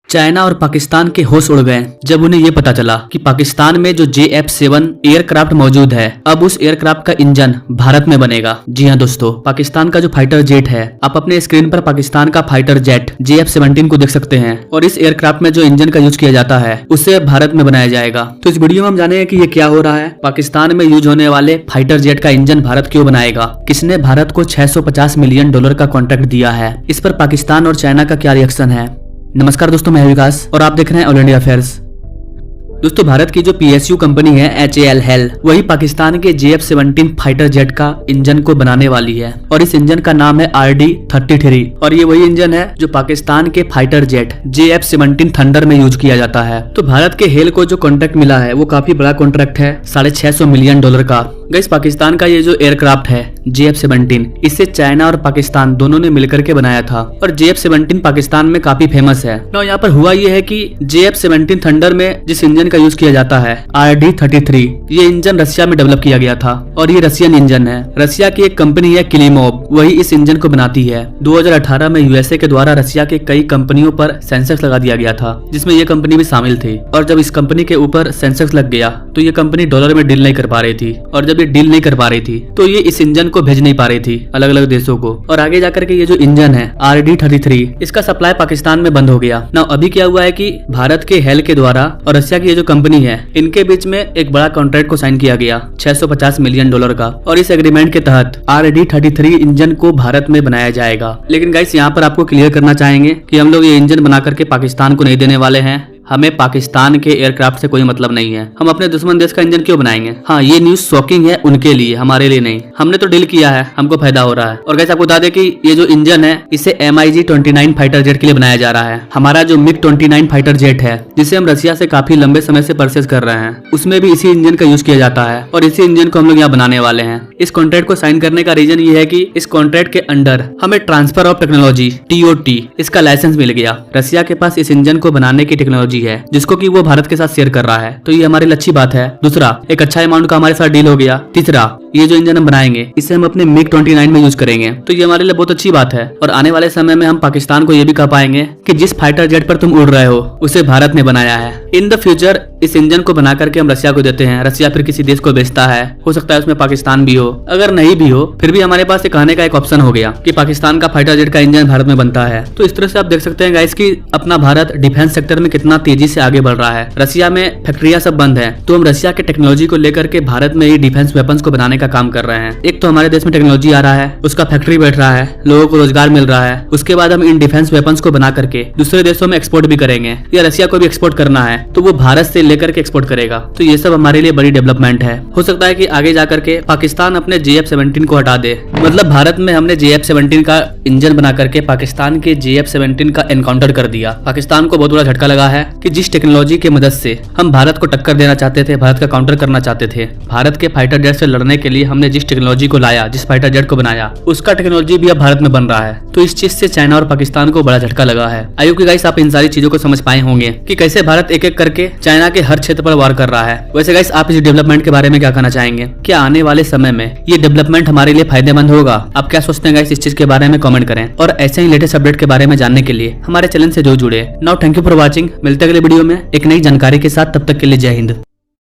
China और पाकिस्तान के होश उड़ गए जब उन्हें ये पता चला कि पाकिस्तान में जो JF-7 एयरक्राफ्ट मौजूद है, अब उस एयरक्राफ्ट का इंजन भारत में बनेगा। जी हाँ दोस्तों, पाकिस्तान का जो फाइटर जेट है, आप अपने स्क्रीन पर पाकिस्तान का फाइटर जेट JF-17 को देख सकते हैं और इस एयरक्राफ्ट में जो इंजन का यूज किया जाता है उसे भारत में बनाया जाएगा। तो इस वीडियो में हम जानेंगे कि ये क्या हो रहा है, पाकिस्तान में यूज होने वाले फाइटर जेट का इंजन भारत क्यों बनाएगा, किसने भारत को $650 मिलियन का कॉन्ट्रैक्ट दिया है, इस पर पाकिस्तान और चाइना का क्या रिएक्शन है। नमस्कार दोस्तों, मैं विकास और आप देख रहे हैं ऑल इंडिया अफेयर्स। दोस्तों, भारत की जो PSU कंपनी है HAL, वही पाकिस्तान के JF-17 फाइटर जेट का इंजन को बनाने वाली है और इस इंजन का नाम है RD-33 और ये वही इंजन है जो पाकिस्तान के फाइटर जेट JF-17 थंडर में यूज किया जाता है। तो भारत के हेल को जो कॉन्ट्रैक्ट मिला है वो काफी बड़ा कॉन्ट्रैक्ट है, $650 मिलियन का। गाइस, पाकिस्तान का ये जो एयरक्राफ्ट है JF-17, इसे चाइना और पाकिस्तान दोनों ने मिलकर के बनाया था और JF-17 पाकिस्तान में काफी फेमस है। ना यहाँ पर हुआ ये है कि JF-17 थंडर में जिस इंजन का यूज किया जाता है RD-33, ये इंजन रसिया में डेवलप किया गया था और ये रशियन इंजन है। रसिया की एक कंपनी है क्लिमोव, वही इस इंजन को बनाती है। 2018 में USA के द्वारा रसिया के कई कंपनियों पर सेंसर्स लगा दिया गया था, जिसमें ये कंपनी भी शामिल थी। और जब इस कंपनी के ऊपर सेंसर्स लग गया तो ये कंपनी डॉलर में डील नहीं कर पा रही थी और जब ये डील नहीं कर पा रही थी तो ये इस इंजन को भेज नहीं पा रही थी अलग अलग देशों को। और आगे जाकर के ये जो इंजन है RD-33, इसका सप्लाई पाकिस्तान में बंद हो गया ना। अभी क्या हुआ है कि भारत के हेल के द्वारा और रशिया की ये जो कंपनी है, इनके बीच में एक बड़ा कॉन्ट्रैक्ट को साइन किया गया $650 मिलियन का और इस एग्रीमेंट के तहत RD-33 इंजन को भारत में बनाया जाएगा। लेकिन गाइस, यहाँ पर आपको क्लियर करना चाहेंगे कि हम लोग ये इंजन बना करके पाकिस्तान को नहीं देने वाले हैं। हमें पाकिस्तान के एयरक्राफ्ट से कोई मतलब नहीं है। हम अपने दुश्मन देश का इंजन क्यों बनाएंगे। हाँ, ये न्यूज शॉकिंग है उनके लिए, हमारे लिए नहीं। हमने तो डील किया है, हमको फायदा हो रहा है। और गाइस, आपको बता दें कि ये जो इंजन है इसे MiG-29 फाइटर जेट के लिए बनाया जा रहा है। हमारा जो MiG-29 फाइटर जेट है, जिसे हम रसिया से काफी लंबे समय से परचेज कर रहे हैं, उसमें भी इसी इंजन का यूज किया जाता है और इसी इंजन को हम लोग यहाँ बनाने वाले हैं। इस कॉन्ट्रैक्ट को साइन करने का रीजन ये है कि इस कॉन्ट्रैक्ट के अंडर हमें ट्रांसफर ऑफ टेक्नोलॉजी TOT इसका लाइसेंस मिल गया। रसिया के पास इस इंजन को बनाने की टेक्नोलॉजी है जिसको कि वो भारत के साथ शेयर कर रहा है, तो ये हमारे लिए अच्छी बात है। दूसरा, एक अच्छा अमाउंट का हमारे साथ डील हो गया। तीसरा, ये जो इंजन हम बनाएंगे इसे हम अपने MiG-29 में यूज करेंगे, तो ये हमारे लिए बहुत अच्छी बात है। और आने वाले समय में हम पाकिस्तान को ये भी कह पाएंगे कि जिस फाइटर जेट पर तुम उड़ रहे हो उसे भारत ने बनाया है। इन द फ्यूचर इस इंजन को बना करके हम रसिया को देते हैं, रसिया फिर किसी देश को बेचता है। हो सकता है उसमें पाकिस्तान भी हो, अगर नहीं भी हो फिर भी हमारे पास कहने का एक ऑप्शन हो गया कि पाकिस्तान का फाइटर जेट का इंजन भारत में बनता है। तो इस तरह से आप देख सकते हैं गाइस कि अपना भारत डिफेंस सेक्टर में कितना तेजी से आगे बढ़ रहा है। रसिया में फैक्ट्रियां सब बंद है, तो हम रसिया के टेक्नोलॉजी को लेकर के भारत में ही डिफेंस वेपन्स को बनाने का काम कर रहे हैं। एक तो हमारे देश में टेक्नोलॉजी आ रहा है, उसका फैक्ट्री बैठ रहा है, लोगों को रोजगार मिल रहा है। उसके बाद हम इन डिफेंस वेपन्स को बना करके दूसरे देशों में एक्सपोर्ट भी करेंगे, या रसिया को भी एक्सपोर्ट करना है तो वो भारत से लेकर के एक्सपोर्ट करेगा। तो ये सब हमारे लिए बड़ी डेवलपमेंट है। हो सकता है कि आगे जाकर के पाकिस्तान अपने JF-17 को हटा दे। मतलब भारत में हमने JF-17 का इंजन बना करके पाकिस्तान के JF-17 का एनकाउंटर कर दिया। पाकिस्तान को बहुत बड़ा झटका लगा है कि जिस टेक्नोलॉजी की मदद से हम भारत को टक्कर देना चाहते थे, भारत का काउंटर करना चाहते थे, भारत के फाइटर जेट से लड़ने के लिए हमने जिस टेक्नोलॉजी को लाया, जिस फाइटर जेट को बनाया, उसका टेक्नोलॉजी भी अब भारत में बन रहा है। तो इस चीज से चाइना और पाकिस्तान को बड़ा झटका लगा है। आई होप कि गाइस आप इन सारी चीजों को समझ पाए होंगे कि कैसे भारत एक एक करके चाइना के हर क्षेत्र पर वार कर रहा है। वैसे गाइस, आप इस डेवलपमेंट के बारे में क्या कहना चाहेंगे? क्या आने वाले समय में ये डेवलपमेंट हमारे लिए फायदेमंद होगा? आप क्या सोचते हैं गाइस इस चीज के बारे में कमेंट करें और ऐसे ही लेटेस्ट अपडेट के बारे में जानने के लिए हमारे चैनल से जो जुड़े। Now thank you for watching. मिलते हैं अगले वीडियो में एक नई जानकारी के साथ, तब तक के लिए जय हिंद।